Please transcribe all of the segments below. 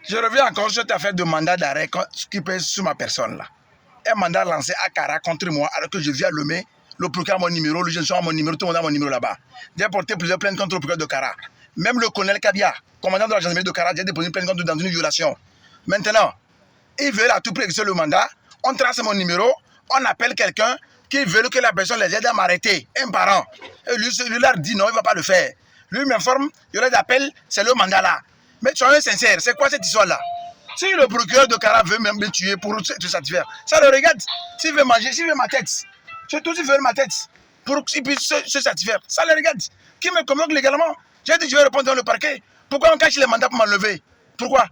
Je reviens encore sur cette affaire de mandat d'arrêt qui pèse sur ma personne là. Un mandat lancé à Kara contre moi alors que je viens Lomé, le procureur a mon numéro, le gestion a mon numéro, tout le monde a mon numéro là-bas. J'ai porté plusieurs plaintes contre le procureur de Kara. Même le colonel Kabia, commandant de la gendarmerie de Kara, j'ai déposé une plainte contre dans une violation. Maintenant, ils veulent à tout prix exercer le mandat, on trace mon numéro, on appelle quelqu'un qui veut que la personne les aide à m'arrêter, un parent. Et lui leur dit non, il ne va pas le faire. Lui m'informe, je les appelle, c'est le mandat là. Mais soyez sincères, c'est quoi cette histoire-là? Si le procureur de Kara veut même me tuer pour te satisfaire, ça le regarde. S'il veut manger, s'il veut ma tête, surtout s'il veut ma tête, pour qu'il puisse se satisfaire, ça le regarde. Qui me convoque légalement? J'ai dit je vais répondre dans le parquet. Pourquoi on cache les mandats pour m'enlever? Pourquoi?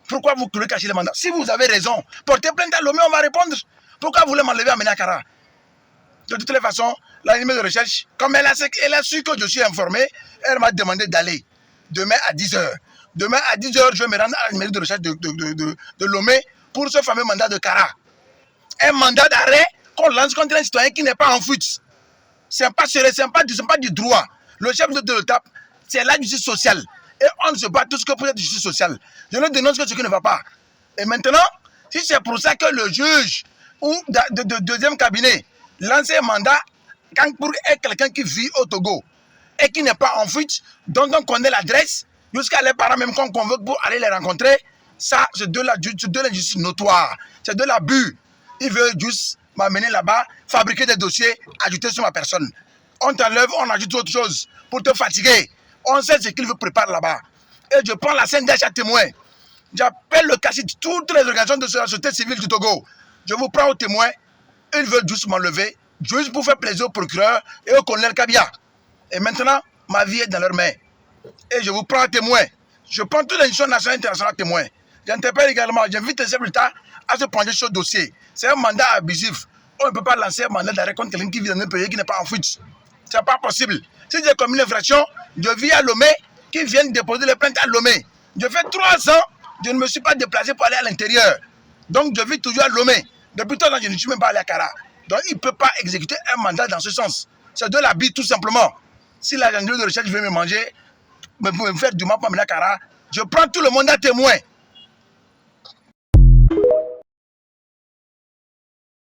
Pourquoi vous voulez cacher les mandats? Si vous avez raison, portez plainte à Lomé, on va répondre. Pourquoi vous voulez m'enlever à Ménakara? De toutes les façons, l'animé de recherche, comme elle a su que je suis informé, elle m'a demandé d'aller demain à 10h. Demain à 10h, je vais me rendre à la mairie de recherche de Lomé pour ce fameux mandat de Kara. Un mandat d'arrêt qu'on lance contre un citoyen qui n'est pas en fuite. Ce n'est pas du droit. Le chef de l'État, c'est la justice sociale. Et on ne se bat tous que pour cette justice sociale. Je ne dénonce que ce qui ne va pas. Et maintenant, si c'est pour ça que le juge ou de deuxième cabinet lance un mandat pour quelqu'un qui vit au Togo et qui n'est pas en fuite, dont on connaît l'adresse, jusqu'à les parents même qu'on convoque pour aller les rencontrer, ça, c'est de la justice notoire. C'est de l'abus. Il veut juste m'amener là-bas, fabriquer des dossiers, ajouter sur ma personne. On t'enlève, on ajoute autre chose pour te fatiguer. On sait ce qu'il veut préparer là-bas. Et je prends la CNDH à témoin. J'appelle le CACIT, toutes les organisations de la société civile du Togo. Je vous prends au témoin. Ils veulent juste m'enlever, juste pour faire plaisir au procureur et au colonel Kabia. Et maintenant, ma vie est dans leurs mains. Et je vous prends à témoin. Je prends toutes les institutions nationales et internationales à témoin. J'interpelle également, j'invite les chefs d'État à se pencher sur ce dossier. C'est un mandat abusif. On ne peut pas lancer un mandat d'arrêt contre quelqu'un qui vit dans un pays qui n'est pas en fuite. Ce n'est pas possible. Si j'ai commis une infraction, je vis à Lomé, qui viennent déposer les plaintes à Lomé. Je fais 3 ans, je ne me suis pas déplacé pour aller à l'intérieur. Donc je vis toujours à Lomé. Depuis 3 ans, je ne suis même pas allé à Kara. Donc il ne peut pas exécuter un mandat dans ce sens. C'est de l'abus tout simplement. Si la gendarmerie de recherche veut me manger, me faire du mal pour amener à Kara, je prends tout le monde à témoin.